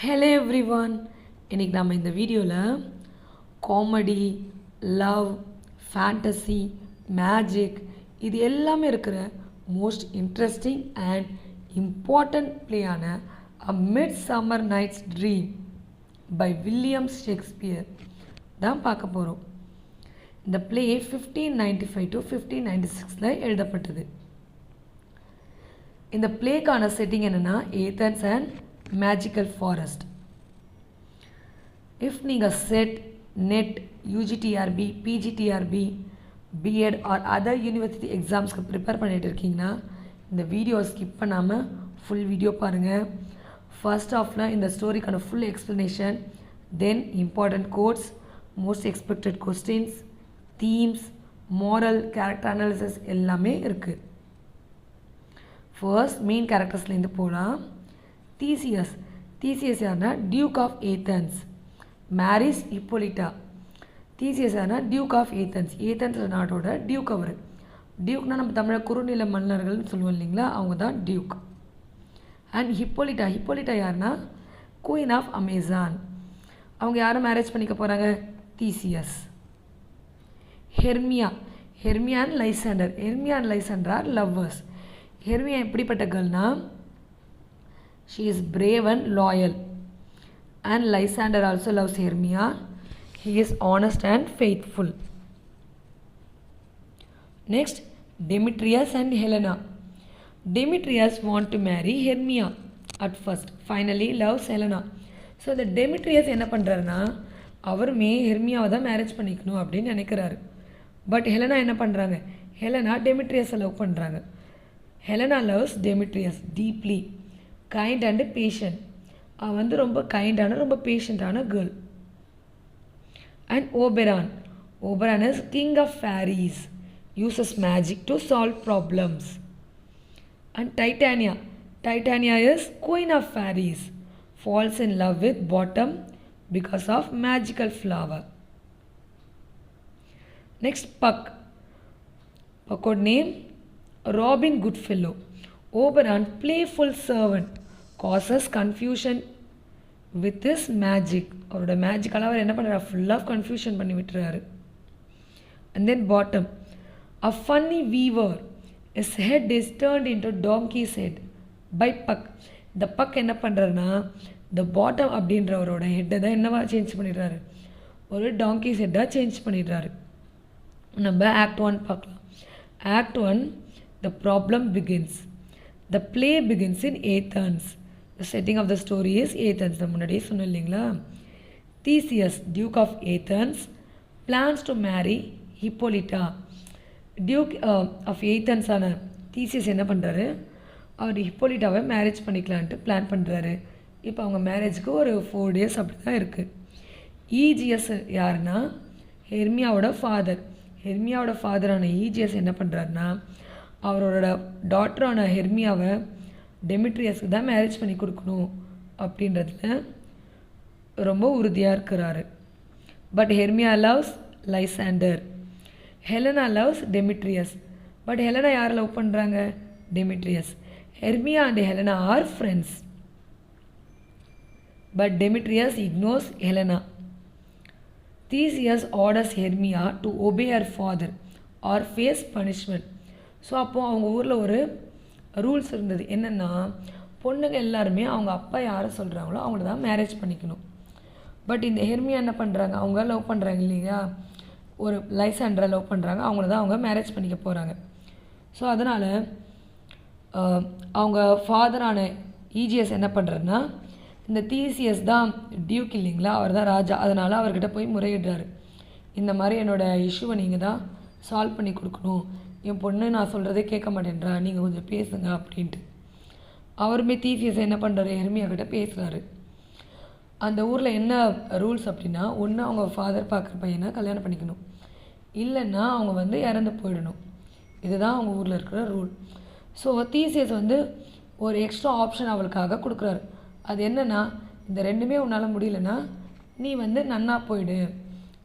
Hello everyone, இன்றைக்கி நம்ம இந்த வீடியோவில் காமெடி, லவ், ஃபேண்டசி, மேஜிக் இது எல்லாமே இருக்கிற மோஸ்ட் இன்ட்ரெஸ்டிங் அண்ட் இம்பார்ட்டண்ட் பிளேயான a midsummer night's dream by William Shakespeare தான் பார்க்க போகிறோம். இந்த பிளே 1595 to 1596 எழுதப்பட்டது. இந்த பிளேக்கான செட்டிங் என்னென்னா Athens and magical forest. If நீங்கள் SET, NET, UGTRB, PGTRB, BEd or other university எக்ஸாம்ஸ்க்கு ப்ரிப்பேர் பண்ணிகிட்டு இருக்கீங்கன்னா இந்த வீடியோ ஸ்கிப் பண்ணாமல் ஃபுல் வீடியோ பாருங்கள். ஃபர்ஸ்ட் ஆஃபில் இந்த ஸ்டோரிக்கான full explanation, then important quotes, most expected questions, themes, moral, character analysis எல்லாமே இருக்குது. ஃபர்ஸ்ட் மெயின் கேரக்டர்ஸ்லேருந்து போகலாம். தீசியஸ் யாருன்னா duke of Athens, marries Hippolyta. Theseus யாருன்னா டியூக் ஆஃப் ஏத்தன்ஸ், ஏத்தன்ஸ் நாட்டோட டியூக். அவர் டியூக்னால் நம்ம தமிழை குறுநில மன்னர்கள்னு சொல்லுவோம் இல்லைங்களா, அவங்க தான் டியூக். அண்ட் ஹிப்போலிட்டா யாருன்னா குயின் ஆஃப் அமேசான். அவங்க யாரை மேரேஜ் பண்ணிக்க போகிறாங்க? Theseus. Hermia and Lysander are lovers. Hermia எப்படிப்பட்ட கேர்ள்னா she is brave and loyal, and Lysander also loves Hermia. He is honest and faithful. Next, Demetrius and Helena. Demetrius want to marry Hermia at first, finally loves Helena. So இந்த Demetrius என்ன பண்ணுறாருன்னா அவருமே ஹெர்மியாவை தான் marriage பண்ணிக்கணும் அப்படின்னு நினைக்கிறாரு. But Helena என்ன பண்ணுறாங்க? ஹெலனா டெமிட்ரியஸை லவ் பண்ணுறாங்க. Helena loves Demetrius deeply, kind and patient. அவன் வந்து ரொம்ப கைண்டான, ரொம்ப பேஷண்ட்டான girl. And Oberon is king of fairies, uses magic to solve problems. And Titania is queen of fairies, falls in love with Bottom because of magical flower. Next பக்கோட name Robin Goodfellow. Oberon, playful servant, causes confusion with his magic. அவரோட மேஜிக்கால் அவர் என்ன பண்ணுறாரு? ஃபுல்லாக confusion பண்ணி விட்டுறாரு. And then bottom, a funny weaver, his head is turned into donkey's head by Puck. இந்த buck என்ன பண்ணுறாருன்னா இந்த பாட்டம் அப்படின்றவரோட ஹெட்டை தான் என்னவா சேஞ்ச் பண்ணிடுறாரு? ஒரு டாங்கீஸ் ஹெட்டாக சேஞ்ச் பண்ணிடுறாரு. நம்ம ஆக்ட் 1 பார்க்கலாம். Act 1, the problem begins. The play begins in Athens. The setting of the story is Athens. நம்ம முன்னாடியே சொன்னோம் இல்லைங்களா? Theseus, Duke of Athens, plans to marry Hippolyta. Duke of Athens ஆன Theseus என்ன பண்ணுறாரு? அவர் ஹிப்போலிட்டாவை மேரேஜ் பண்ணிக்கலான்ட்டு பிளான் பண்ணுறாரு. இப்போ அவங்க மேரேஜுக்கு ஒரு 4 days அப்படி தான் இருக்குது. ஈஜியஸ் யாருன்னா ஹெர்மியாவோட ஃபாதரான ஈஜியஸ் என்ன பண்ணுறாருன்னா அவரோட டாட்டரான ஹெர்மியாவை டெமிட்ரியஸ்க்கு தான் மேரேஜ் பண்ணி கொடுக்கணும் அப்படின்றதுல ரொம்ப உறுதியாக இருக்கிறாரு. But Hermia loves Lysander, Helena loves Demetrius. But Helena யாரை லவ் பண்ணுறாங்க? Demetrius. Hermia and Helena are friends. But Demetrius ignores Helena. Theseus orders Hermia to obey her father or face punishment. So அப்போது அவங்க ஊரில் ஒரு rules இருந்தது. என்னென்னா பொண்ணுங்க எல்லாருமே அவங்க அப்பா யாரை சொல்கிறாங்களோ அவங்கள தான் மேரேஜ் பண்ணிக்கணும். பட் இந்த ஹெர்மியா என்ன பண்ணுறாங்க? அவங்க லவ் பண்ணுறாங்க இல்லையா, ஒரு லைசாண்டரை லவ் பண்ணுறாங்க, அவங்கள தான் அவங்க மேரேஜ் பண்ணிக்க போகிறாங்க. ஸோ அதனால் அவங்க ஃபாதரான ஈஜியஸ் என்ன பண்ணுறாருன்னா இந்த தீசியஸ் தான் டியூக் இல்லைங்களா, அவர் தான் ராஜா. அதனால் அவர்கிட்ட போய் முறையிடுறாரு. இந்த மாதிரி என்னோடய இஷ்யூவை நீங்கள் தான் சால்வ் பண்ணி கொடுக்கணும், என் பொண்ணு நான் சொல்கிறதே கேட்க மாட்டேன்றா, நீங்கள் கொஞ்சம் பேசுங்க அப்படின்ட்டு. அவருமே தீசியஸ் என்ன பண்ணுறாரு? ஹெர்மியா கிட்ட பேசுகிறாரு. அந்த ஊரில் என்ன ரூல்ஸ் அப்படின்னா, ஒன்று அவங்க ஃபாதர் பார்க்குற பையனை கல்யாணம் பண்ணிக்கணும், இல்லைன்னா அவங்க வந்து இறந்து போயிடணும். இதுதான் அவங்க ஊரில் இருக்கிற ரூல். ஸோ தீசியஸ் வந்து ஒரு எக்ஸ்ட்ரா ஆப்ஷன் அவளுக்காக கொடுக்குறாரு. அது என்னென்னா, இந்த ரெண்டுமே உன்னால் முடியலன்னா நீ வந்து நன்னா போயிடு,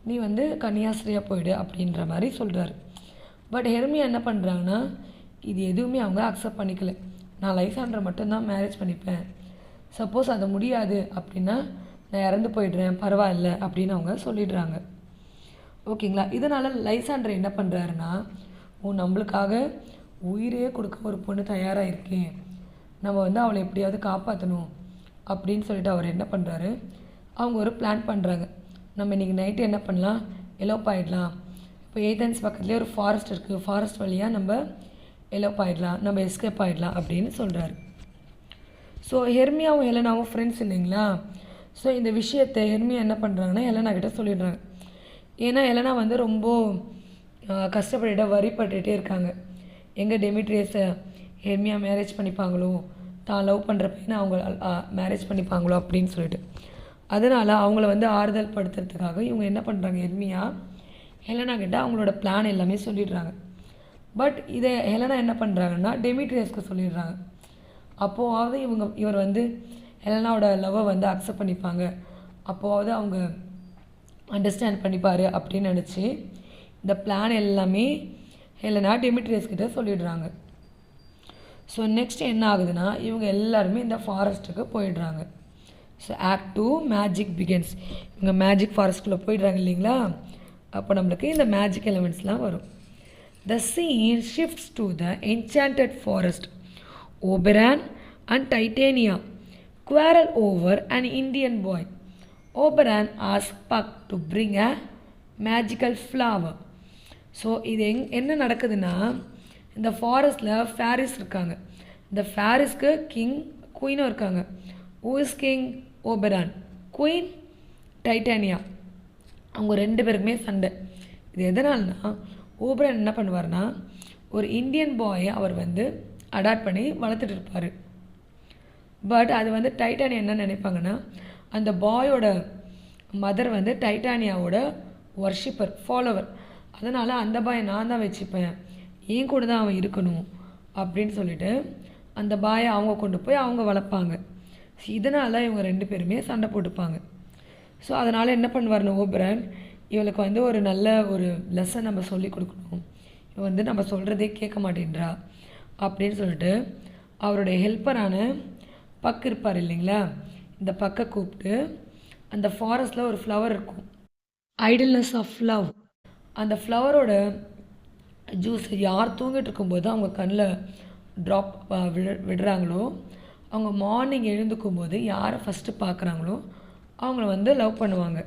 நீ வந்து கன்னியாஸ்திரியாக போயிடு அப்படின்ற மாதிரி சொல்கிறாரு. பட் ஹெர்மியா என்ன பண்ணுறாங்கன்னா இது எதுவுமே அவங்க அக்செப்ட் பண்ணிக்கல. நான் லைசாண்டரை மட்டும்தான் மேரேஜ் பண்ணிப்பேன், சப்போஸ் அது முடியாது அப்படின்னா நான் இறந்து போயிடுறேன், பரவாயில்ல அப்படின்னு அவங்க சொல்லிடுறாங்க. ஓகேங்களா? இதனால் லைசாண்டர் என்ன பண்ணுறாருன்னா, நம்மளுக்காக உயிரே கொடுக்க ஒரு பொண்ணு தயாராக இருக்கேன், நம்ம வந்து அவளை எப்படியாவது காப்பாற்றணும் அப்படின்னு சொல்லிட்டு அவர் என்ன பண்ணுறாரு, அவங்க ஒரு பிளான் பண்ணுறாங்க. நம்ம இன்றைக்கி நைட்டு என்ன பண்ணலாம், எலோப் ஆகிடலாம். இப்போ ஏதென்ஸ் பக்கத்துலேயே ஒரு ஃபாரஸ்ட் இருக்குது, ஃபாரஸ்ட் வழியாக நம்ம எலோப் ஆகிடலாம், நம்ம எஸ்கேப் ஆகிடலாம் அப்படின்னு சொல்கிறாரு. ஸோ ஹெர்மியாவும் ஹெலனாவும் ஃப்ரெண்ட்ஸ் இல்லைங்களா? ஸோ இந்த விஷயத்தை ஹெர்மியா என்ன பண்ணுறாங்கன்னா ஹெலனா கிட்ட சொல்லிடுறாங்க. ஏன்னா ஹெலனா வந்து ரொம்ப கஷ்டப்பட்டுட்டு வரிப்பட்டுகிட்டே இருக்காங்க. எங்கே டெமிட்ரியஸை ஹெர்மியா மேரேஜ் பண்ணிப்பாங்களோ, தான் லவ் பண்ணுற பையனை அவங்க மேரேஜ் பண்ணிப்பாங்களோ அப்படின்னு சொல்லிட்டு. அதனால் அவங்கள வந்து ஆறுதல் படுத்துறதுக்காக இவங்க என்ன பண்ணுறாங்க, ஹெர்மியா ஹெலனா கிட்ட அவங்களோட பிளான் எல்லாமே சொல்லிடுறாங்க. பட் இதை ஹெலனா என்ன பண்ணுறாங்கன்னா டெமிட்ரியஸ்க்கு சொல்லிடுறாங்க. அப்போவாவது இவர் வந்து ஹெலனாவோட லவ்வை வந்து அக்செப்ட் பண்ணிப்பாங்க, அப்போவாவது அவங்க அண்டர்ஸ்டாண்ட் பண்ணிப்பார் அப்படின்னு நினச்சி இந்த பிளான் எல்லாமே ஹெலனா டெமிட்ரியஸ் கிட்ட சொல்லிடுறாங்க. ஸோ நெக்ஸ்ட் என்ன ஆகுதுன்னா, இவங்க எல்லாருமே இந்த ஃபாரஸ்ட்டுக்கு போயிடுறாங்க. So act 2 magic begins. இவங்க மேஜிக் ஃபாரஸ்ட்குள்ளே போயிடுறாங்க இல்லைங்களா? அப்போ நம்மளுக்கு இந்த மேஜிக் எலிமெண்ட்ஸ்லாம் வரும். The scene shifts to the enchanted forest. Oberon and Titania quarrel over an Indian boy. Oberon asks Puck to bring a magical flower. So இது என்ன நடக்குதுன்னா, இந்த ஃபாரஸ்ட்டில் ஃபேரிஸ் இருக்காங்க. இந்த ஃபேரிஸ்க்கு கிங் குயினும் இருக்காங்க. Who is king? Oberon. Queen Titania. அவங்க 2 பேருக்குமே சண்டை. இது எதனால்னா, ஓபெரான் என்ன பண்ணுவார்னா, ஒரு இந்தியன் பாயை அவர் வந்து அடாப்ட் பண்ணி வளர்த்துட்டு இருப்பார். பட் அது வந்து டைட்டானியா என்ன நினைப்பாங்கன்னா, அந்த பாயோட மதர் வந்து டைட்டானியாவோட வர்ஷிப்பர், ஃபாலோவர். அதனால் அந்த பாயை நான் தான் வச்சுப்பேன், என் கூட தான் அவன் இருக்கணும் அப்படின்னு சொல்லிட்டு அந்த பாயை அவங்க கொண்டு போய் அவங்க வளர்ப்பாங்க. இதனால் இவங்க 2 பேருமே சண்டை போட்டுப்பாங்க. ஸோ அதனால் என்ன பண்ணுவார்னு ஓபெரான், இவளுக்கு வந்து ஒரு நல்ல ஒரு லெசன் நம்ம சொல்லி கொடுக்கணும், இவன் வந்து நம்ம சொல்கிறதே கேட்க மாட்டேன்றா அப்படின்னு சொல்லிட்டு அவருடைய ஹெல்ப்பரான பக் இருப்பார் இல்லைங்களா, இந்த பக்கை கூப்பிட்டு அந்த ஃபாரஸ்ட்டில் ஒரு ஃப்ளவர் இருக்கும், ஐடல்னஸ் ஆஃப் லவ். அந்த ஃப்ளவரோட ஜூஸ் யார் தூங்கிட்டு இருக்கும்போது அவங்க கண்ணில் ட்ராப் விடுறாங்களோ, அவங்க மார்னிங் எழுந்துக்கும் போது யாரை ஃபஸ்ட்டு பார்க்குறாங்களோ அவங்கள வந்து லவ் பண்ணுவாங்க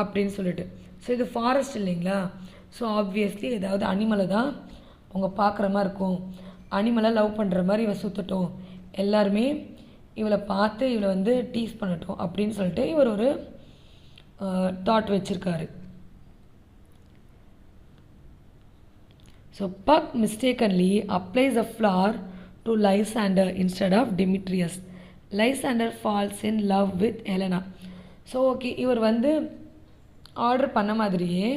அப்படின்னு சொல்லிட்டு. ஸோ இது ஃபாரஸ்ட் இல்லைங்களா? ஸோ ஆப்வியஸ்லி ஏதாவது அனிமலை தான் அவங்க பார்க்குற மாதிரி இருக்கும். அனிமலை லவ் பண்ணுற மாதிரி இவள் சுற்றட்டும், எல்லாருமே இவளை பார்த்து இவளை வந்து டீஸ் பண்ணட்டும் அப்படின்னு சொல்லிட்டு இவர் ஒரு தாட் வச்சுருக்காரு. So Puck mistakenly applies a flower to Lysander instead of Demetrius. Lysander falls in love with Helena. So okay, இவர் வந்து ஆர்டர் பண்ண மாதிரியே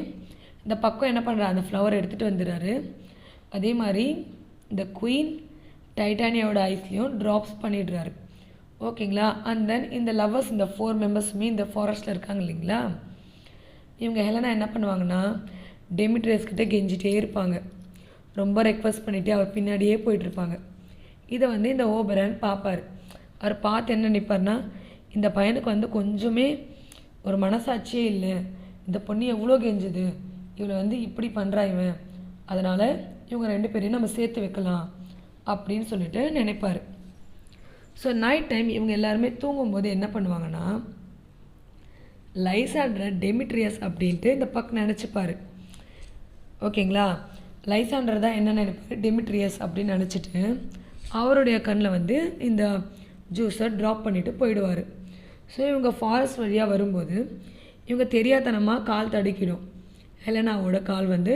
இந்த பக்கம் என்ன பண்ணுறாரு, அந்த ஃப்ளவர் எடுத்துகிட்டு வந்துடுறாரு. அதே மாதிரி இந்த குயின் டைட்டானியாவோட ஐஸ்லேயும் ட்ராப்ஸ் பண்ணிடுறாரு. ஓகேங்களா? அண்ட் தென் இந்த லவ்வர்ஸ், இந்த 4 மெம்பர்ஸுமே இந்த ஃபாரஸ்ட்டில் இருக்காங்க இல்லைங்களா, இவங்க ஹெலனா என்ன பண்ணுவாங்கன்னா டெமிட்ரியஸ் கிட்ட கெஞ்சிட்டே இருப்பாங்க, ரொம்ப ரெக்வஸ்ட் பண்ணிவிட்டு அவர் பின்னாடியே போயிட்டுருப்பாங்க. இதை வந்து இந்த ஓபெரான் பார்ப்பார். அவர் பார்த்து என்ன நினைப்பார்னா, இந்த பையனுக்கு வந்து கொஞ்சமே ஒரு மனசாட்சியே இல்லை, இந்த பொண்ணு எவ்வளோ கெஞ்சுது, இவளை வந்து இப்படி பண்ணுறா இவன், அதனால் இவங்க 2 பேரையும் நம்ம சேர்த்து வைக்கலாம் அப்படின்னு சொல்லிட்டு நினைப்பார். ஸோ நைட் டைம் இவங்க எல்லாருமே தூங்கும்போது என்ன பண்ணுவாங்கன்னா, லைசாண்டர் டெமிட்ரியஸ் அப்படின்ட்டு இந்த பக் நினச்சிப்பார். ஓகேங்களா? லைசாண்டர் தான் என்ன நினைப்பார், டெமிட்ரியஸ் அப்படின்னு நினச்சிட்டு அவருடைய கண்ணில் வந்து இந்த ஜூஸை ட்ராப் பண்ணிவிட்டு போயிடுவார். ஸோ இவங்க ஃபாரஸ்ட் வழியாக வரும்போது இவங்க தெரியாதனமாக கால் தடிக்கிடும். ஹெலனாவோட கால் வந்து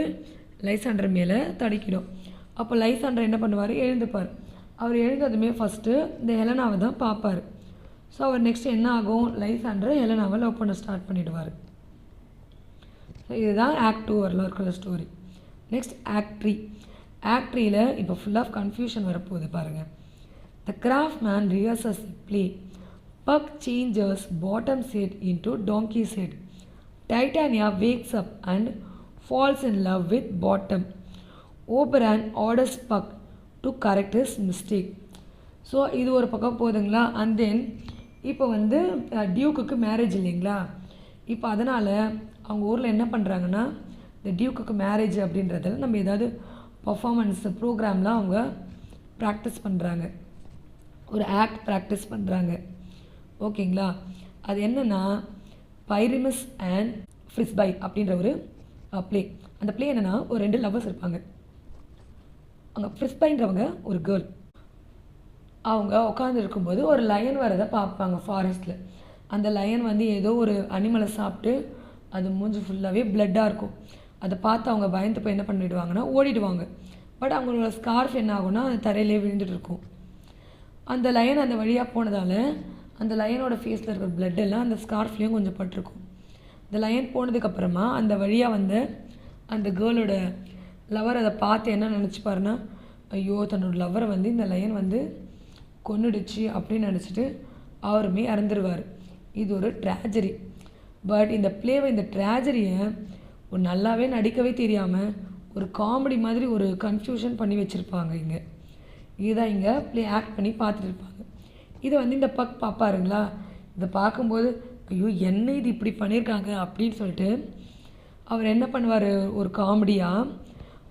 லைசாண்டர் மேலே தடிக்கிடும். அப்போ லைசாண்டர் என்ன பண்ணுவார், எழுந்துப்பார். அவர் எழுந்ததுமே ஃபஸ்ட்டு இந்த ஹெலனாவை தான் பார்ப்பார். ஸோ அவர் நெக்ஸ்ட் என்ன ஆகும், லைசாண்டர் ஹெலனாவை லவ் பண்ண ஸ்டார்ட் பண்ணிவிடுவார். ஸோ இதுதான் ஆக்ட் 2 வரல இருக்கிற ஸ்டோரி. Next act 3. ஆக்ட் 3ல் இப்போ ஃபுல் ஆஃப் கன்ஃபியூஷன் வரப்போகுது பாருங்கள். The craftsman rehearses play. Puck changes bottom's head into donkey's head. Titania wakes up and falls in love with Bottom. Oberon orders Puck to correct his mistake. So இது ஒரு பக்கம் போதுங்களா. And then இப்போ வந்து டியூக்குக்கு marriage இல்லைங்களா. இப்போ அதனால் அவங்க ஊரில் என்ன பண்ணுறாங்கன்னா, இந்த டியூக்குக்கு மேரேஜ் அப்படின்றதில் நம்ம ஏதாவது பர்ஃபார்மன்ஸ் ப்ரோக்ராம்லாம் அவங்க ப்ராக்டிஸ் பண்ணுறாங்க, ஒரு ஆக்ட் ப்ராக்டிஸ் பண்ணுறாங்க. ஓகேங்களா. அது என்னென்னா பைரிமஸ் அண்ட் ஃப்ரிஸ்பை அப்படின்ற ஒரு ப்ளே. அந்த ப்ளே என்னென்னா, ஒரு 2 லவ்வர்ஸ் இருப்பாங்க. அங்கே ஃப்ரிஸ்பைன்றவங்க ஒரு கேர்ள். அவங்க உட்காந்து இருக்கும்போது ஒரு லயன் வரதை பார்ப்பாங்க ஃபாரஸ்ட்டில். அந்த லயன் வந்து ஏதோ ஒரு அனிமலை சாப்பிட்டு அது மூஞ்சி ஃபுல்லாகவே பிளட்டாக இருக்கும். அதை பார்த்து அவங்க பயந்து போய் என்ன பண்ணிவிடுவாங்கன்னா ஓடிடுவாங்க. பட் அவங்களோட ஸ்கார்ஃப் என்ன ஆகும்னா அது தரையிலே விழுந்துட்டு இருக்கும். அந்த லயன் அந்த வழியாக போனதால் அந்த லயனோட ஃபேஸில் இருக்கிற பிளட் எல்லாம் அந்த ஸ்கார்ஃப்லேயும் கொஞ்சம் பட்டிருக்கும். இந்த லயன் போனதுக்கப்புறமா அந்த வழியாக வந்து அந்த கேர்ளோட லவர் அதை பார்த்து என்ன நினச்சிப்பாருன்னா, ஐயோ தன்னோட லவரை வந்து இந்த லயன் வந்து கொன்னுடுச்சு அப்படின்னு நினச்சிட்டு அவருமே இறந்துருவார். இது ஒரு ட்ராஜடி. பட் இந்த ப்ளேவை, இந்த ட்ராஜடியை ஒரு நல்லாவே நடிக்கவே தெரியாமல் ஒரு காமெடி மாதிரி ஒரு கன்ஃபியூஷன் பண்ணி வச்சுருப்பாங்க. இதுதான் இங்கே ப்ளே ஆக்ட் பண்ணி பார்த்துட்டு இருப்பாங்க. இதை வந்து இந்த பார்ப்பாருங்களா. இதை பார்க்கும்போது ஐயோ என்ன இது இப்படி பண்ணியிருக்காங்க அப்படின்னு சொல்லிட்டு அவர் என்ன பண்ணுவார், ஒரு காமெடியாக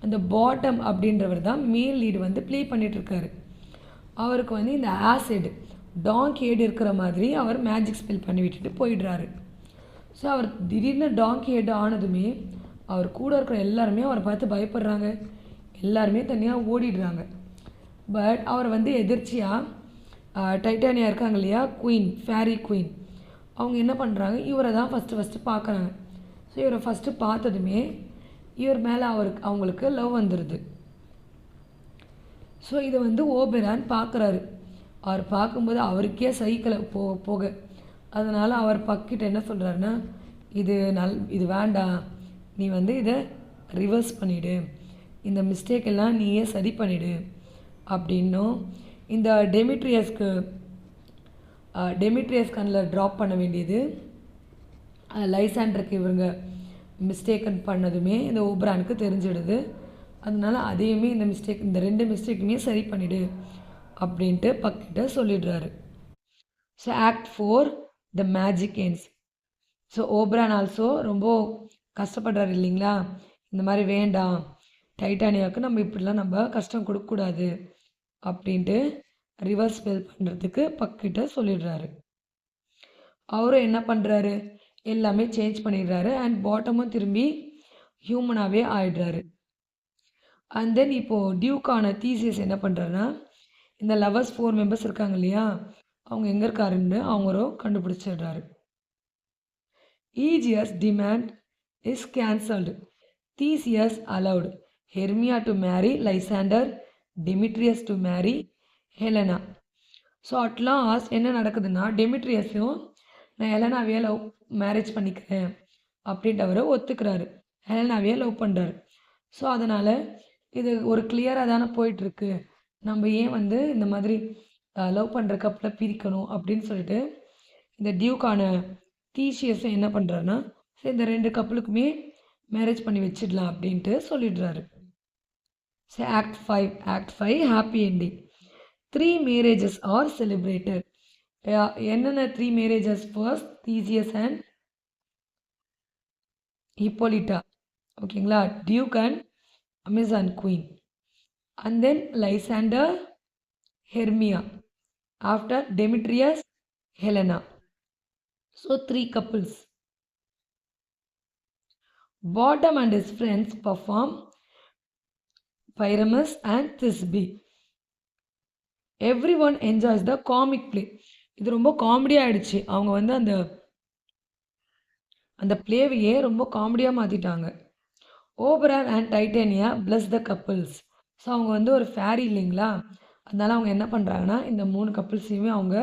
அந்த பாட்டம் அப்படின்றவர் தான் மேல் லீடு வந்து ப்ளே பண்ணிகிட்ருக்காரு. அவருக்கு வந்து இந்த ஆசிட் டாங்கி ஹெட் இருக்கிற மாதிரி அவர் மேஜிக் ஸ்பெல் பண்ணி விட்டுட்டு போயிடுறாரு. ஸோ அவர் திடீர்னு டாங்கி ஹெட் ஆனதுமே அவர் கூட இருக்கிற எல்லாருமே அவரை பார்த்து பயப்படுறாங்க. எல்லாருமே தனியாக ஓடிடுறாங்க. பட் அவர் வந்து எதிர்ச்சியாக டைட்டானியா இருக்காங்க இல்லையா, குயின், ஃபேரி குயின், அவங்க என்ன பண்ணுறாங்க, இவரை தான் ஃபஸ்ட்டு பார்க்குறாங்க. ஸோ இவரை ஃபஸ்ட்டு பார்த்ததுமே இவர் மேலே அவங்களுக்கு லவ் வந்துடுது. ஸோ இதை வந்து ஓபெரான் பார்க்குறாரு. அவர் பார்க்கும்போது அவருக்கே சைக்கிளை போக அதனால் அவர் பக்கிட்ட என்ன சொல்கிறாருன்னா, இது வேண்டாம், நீ வந்து இதை ரிவர்ஸ் பண்ணிவிடு, இந்த மிஸ்டேக் எல்லாம் நீயே சரி பண்ணிவிடு அப்படின்னும், இந்த டெமிட்ரியஸ் கண்ணில் ட்ராப் பண்ண வேண்டியது லைசாண்டருக்கு இவங்க மிஸ்டேக்கன் பண்ணதுமே இந்த ஓபரானுக்கு தெரிஞ்சிடுது. அதனால் அதையுமே இந்த 2 மிஸ்டேக்குமே சரி பண்ணிவிடு அப்படின்ட்டு பக்கிட்ட சொல்லிடுறாரு. So act 4 the magic ends. So Oberon also ரொம்ப கஷ்டப்படுறாரு இல்லைங்களா. இந்த மாதிரி வேண்டாம், டைட்டானியாவுக்கு நம்ம இப்படிலாம் கஷ்டம் கொடுக்கக்கூடாது அப்படின்ட்டு ரிவர்ஸ் ஸ்பெல் பண்ணுறதுக்கு பக்கிட்ட சொல்லிடுறாரு. அவரும் என்ன பண்ணுறாரு, எல்லாமே சேஞ்ச் பண்ணிடுறாரு. அண்ட் பாட்டமும் திரும்பி ஹியூமனாகவே ஆயிடுறாரு. அண்ட் தென் இப்போது டியூக்கான தீசியஸ் என்ன பண்ணுறாருன்னா, இந்த லவர்ஸ் 4 மெம்பர்ஸ் இருக்காங்க இல்லையா, அவங்க எங்கே இருக்காருன்னு அவங்களும் கண்டுபிடிச்சிடுறாரு. Egeus demand is cancelled. Theseus allowed Hermia to marry Lysander, Demetrius to marry Helena. So at last என்ன நடக்குதுன்னா, டெமிட்ரியஸையும் நான் ஹெலனாவே மேரேஜ் பண்ணிக்கிறேன் அப்படின்ட்டு அவர் ஒத்துக்கிறாரு. ஹெலனாவே லவ் பண்ணுறாரு. ஸோ அதனால் இது ஒரு கிளியராக தானே போயிட்டுருக்கு, நம்ம ஏன் வந்து இந்த மாதிரி லவ் பண்ணுற கப்பலை பிரிக்கணும் அப்படின்னு சொல்லிட்டு இந்த டியூக்கான தீசியஸை என்ன பண்ணுறாருன்னா, சரி இந்த 2 கப்பலுக்குமே மேரேஜ் பண்ணி வச்சிடலாம் அப்படின்ட்டு சொல்லிடுறாரு. So act 5 happy ending. 3 marriages are celebrated. என்னென்ன 3 marriages? First Theseus and Hippolyta, ஓகேங்களா, duke and Amazon queen, and then Lysander, Hermia, after Demetrius, Helena. So 3 couples. Bottom and his friends perform Pyramus and Thisbe. Everyone enjoys the comic play. இது ரொம்ப காமெடியாக ஆகிடுச்சு. அவங்க வந்து அந்த ப்ளேவையே ரொம்ப காமெடியாக மாற்றிட்டாங்க. Oberon and டைட்டானியா plus the couples. So அவங்க வந்து ஒரு ஃபேரி இல்லைங்களா, அதனால் அவங்க என்ன பண்ணுறாங்கன்னா, இந்த 3 கப்புள்ஸையுமே அவங்க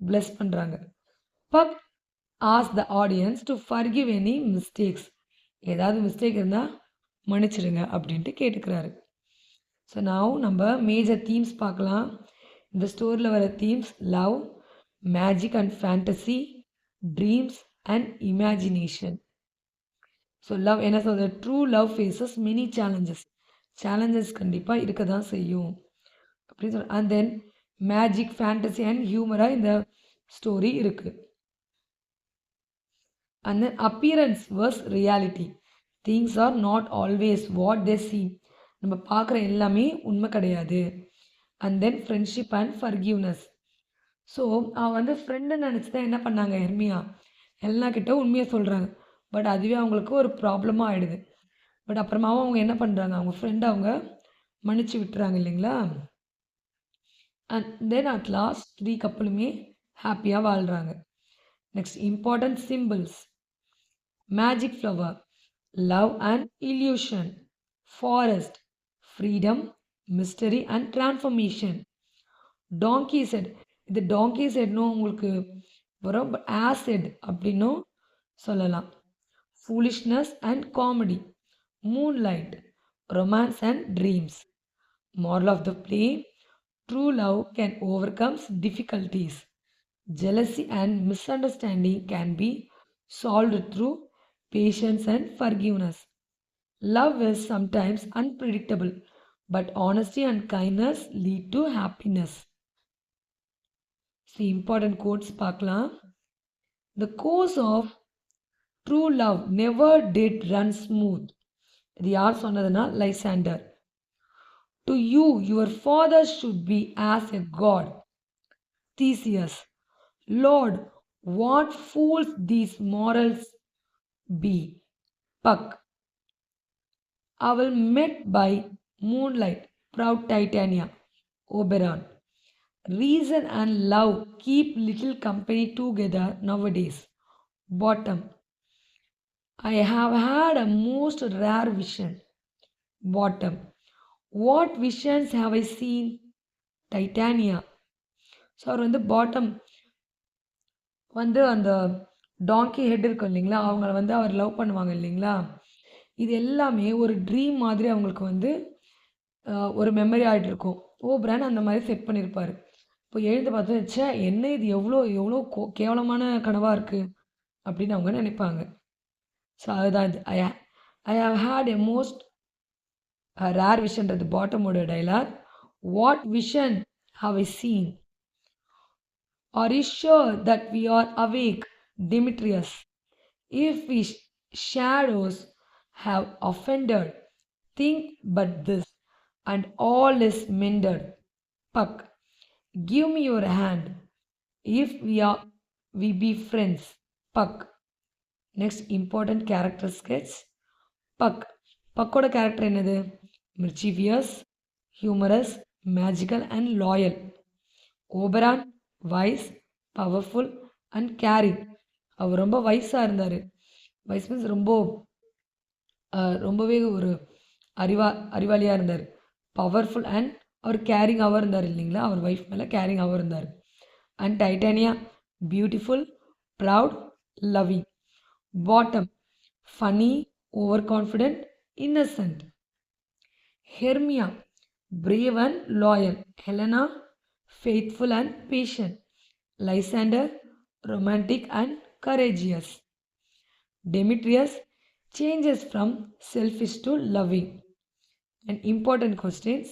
பிளஸ் பண்ணுறாங்க. பக் ஆஸ் the audience to forgive any mistakes. ஏதாவது மிஸ்டேக் இருந்தால் மன்னிச்சிடுங்க அப்படின்ட்டு கேட்டுக்கிறாரு. ஸோ நம்ம மேஜர் தீம்ஸ் பார்க்கலாம். இந்த ஸ்டோரியில் வர themes love, magic and fantasy, dreams and imagination. So love என்ன சொல்கிறது, true love faces many challenges கண்டிப்பாக இருக்க தான் செய்யும் அப்படின்னு and then magic, fantasy and ஹியூமராக இந்த ஸ்டோரி இருக்குது. And then appearance was reality. Things are not always what they seem. நம்ம பார்க்குற எல்லாமே உண்மை கிடையாது. And then friendship and forgiveness. So அவன் வந்து ஃப்ரெண்டுன்னு நினச்சி தான் என்ன பண்ணாங்க ஹெர்மியா, எல்லா கிட்ட உண்மையை சொல்கிறாங்க. பட் அதுவே அவங்களுக்கு ஒரு ப்ராப்ளமாக ஆகிடுது. பட் அப்புறமாவும் அவங்க என்ன பண்ணுறாங்க, அவங்க ஃப்ரெண்டை அவங்க மன்னிச்சு விட்டுறாங்க இல்லைங்களா. அண்ட் தென் அட் லாஸ்ட் 3 கப்பலுமே ஹாப்பியாக வாழ்கிறாங்க. Next important symbols. Magic flower, love and illusion, forest, freedom, mystery and transformation. Donkey head, இது டாங்கி செட்னும் உங்களுக்கு வரும், பட் ஆசிட் அப்படின்னும் சொல்லலாம். Foolishness and comedy, moonlight, romance and dreams. Moral of the play, true love can overcomes difficulties. Jealousy and misunderstanding can be solved through patience and forgiveness. Love is sometimes unpredictable, but honesty and kindness lead to happiness. So, important quotes பார்க்கலாம். The course of true love never did run smooth. இது யார் சொன்னதுன்னா Lysander. To you, your father should be as a god. Theseus. Lord, what fools these mortals be. Puck. Owl met by moonlight, proud Titania. Oberon. Reason and love keep little company together nowadays. Bottom. I have had a most rare vision. Bottom. What visions have I seen? Titania. So அவர் வந்து Bottom வந்து அந்த டாங்கி head இருக்கும் இல்லைங்களா, அவங்கள வந்து அவர் love பண்ணுவாங்க இல்லைங்களா. இது எல்லாமே ஒரு ட்ரீம் மாதிரி அவங்களுக்கு வந்து ஒரு மெமரி ஆகிட்டு இருக்கும். ஓப்ரான் அந்த மாதிரி செட் பண்ணியிருப்பார். இப்போ எழுந்து பார்த்து வச்சா என்ன இது எவ்வளோ எவ்வளோ கேவலமான கனவாக இருக்குது அப்படின்னு அவங்க நினைப்பாங்க. ஸோ அதுதான் இது I have had a most rare விஷன்றது பாட்டமோட dialogue. What vision have I seen? Are you sure that we are awake, Demetrius? If we shadows have offended, think but this, and all is mended. Puck, give me your hand. If we be friends. Puck. Next important character sketch. Puck. Puckோட character என்னது? Mischievous, humorous, magical and loyal. Oberon, wise, powerful and caring. அவர் ரொம்ப வைஸாக இருந்தார். Wise means ரொம்பவே ஒரு அறிவாளியாக இருந்தார். பவர்ஃபுல் அண்ட் அவர் கேரிங்காகவும் இருந்தார் இல்லைங்களா, அவர் ஒய்ஃப் மேலே கேரிங்காகவும் இருந்தார். And டைட்டானியா beautiful, proud, loving. Bottom funny, over confident, Innocent. Hermia brave and loyal. Helena faithful and patient. Lysander romantic and courageous. Demetrius changes from selfish to loving. And important questions.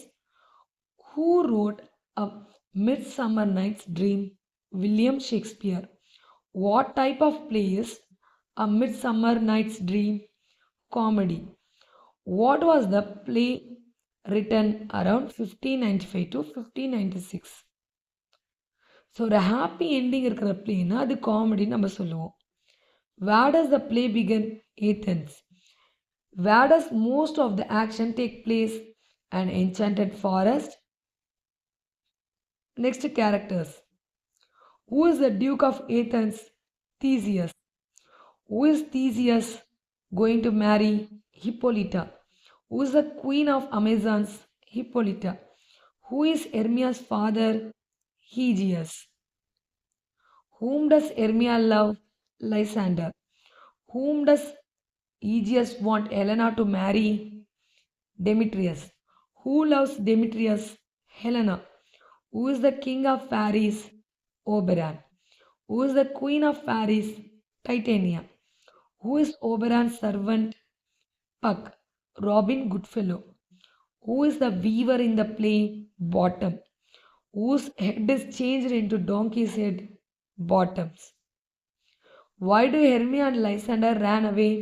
Who wrote A Midsummer Night's Dream? William Shakespeare. What type of play is A Midsummer Night's Dream? Comedy. What was the play written around 1595 to 1596? So ஒரு happy ending இருக்கிற பிளேனா அது காமெடின்னு நம்ம சொல்லுவோம். Where does the play begin? Athens. Where does most of the action take place? And enchanted forest. Next characters. Who is the duke of Athens? Theseus. Who is Theseus going to marry? Hippolyta. Who is the queen of Amazons? Hippolyta. Who is Hermia's father? Hegeus. Whom does Hermia love? Lysander. Whom does Hegeus want Helena to marry? Demetrius. Who loves Demetrius? Helena. Who is the king of fairies? Oberon. Who is the queen of fairies? Titania. Who is Oberon's servant? Puck. Robin Goodfellow. Who is the weaver in the play? Bottom. whose head is changed into donkey's head, Bottoms. Why do Hermia and Lysander ran away?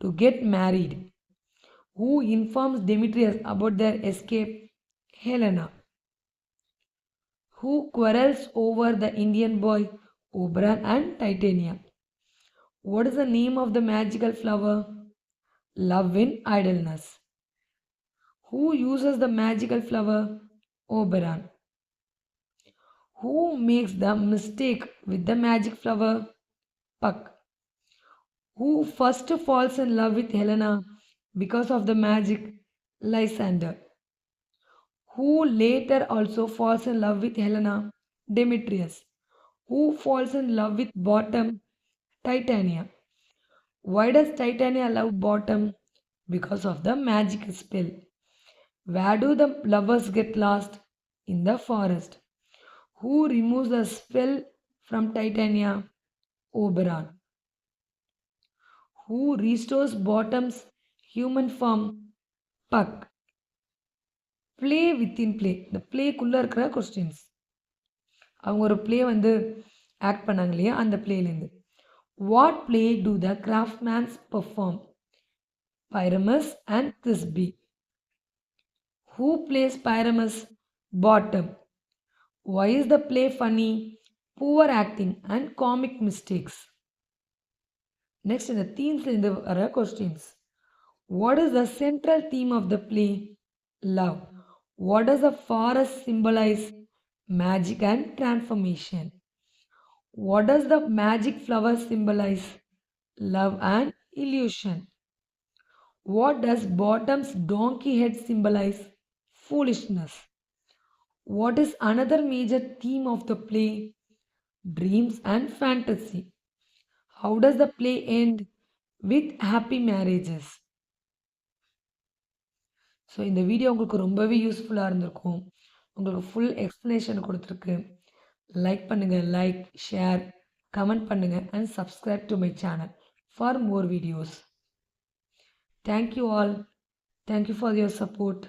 To get married. Who informs Demetrius about their escape? Helena. Who quarrels over the Indian boy, Oberon and Titania? What is the name of the magical flower? Love in idleness. Who uses the magical flower? Oberon. Who makes the mistake with the magic flower? Puck. Who first falls in love with Helena because of the magic? Lysander. Who later also falls in love with Helena? Demetrius. Who falls in love with Bottom? Titania. Why does Titania love Bottom? Because of the magic spell. Where do the lovers get lost? In the forest. Who removes the spell from Titania? Oberon. Who restores Bottom's human form? Puck. Play within play. இந்த பிளேக்குள்ளே இருக்கிற questions அவங்க ஒரு play வந்து act பண்ணாங்க இல்லையா அந்த பிளேலேருந்து. What play do the craftsmen perform? Pyramus and Thisbe. Who plays Pyramus? Bottom. Why is the play funny? Poor acting and comic mistakes. Next in the themes in the questions. What is the central theme of the play? Love. What does the forest symbolize? Magic and transformation. What does the magic flower symbolize? Love and illusion. What does Bottom's donkey head symbolize? Foolishness. What is another major theme of the play? Dreams and fantasy. How does the play end? With happy marriages. So இந்த video உங்களுக்கு ரொம்பவே யூஸ்ஃபுல்லாக இருந்திருக்கும். உங்களுக்கு full explanation கொடுத்துருக்கு. Like பண்ணுங்கள், like, share, comment பண்ணுங்கள் and subscribe to my channel for more videos. Thank you all. Thank you for your support.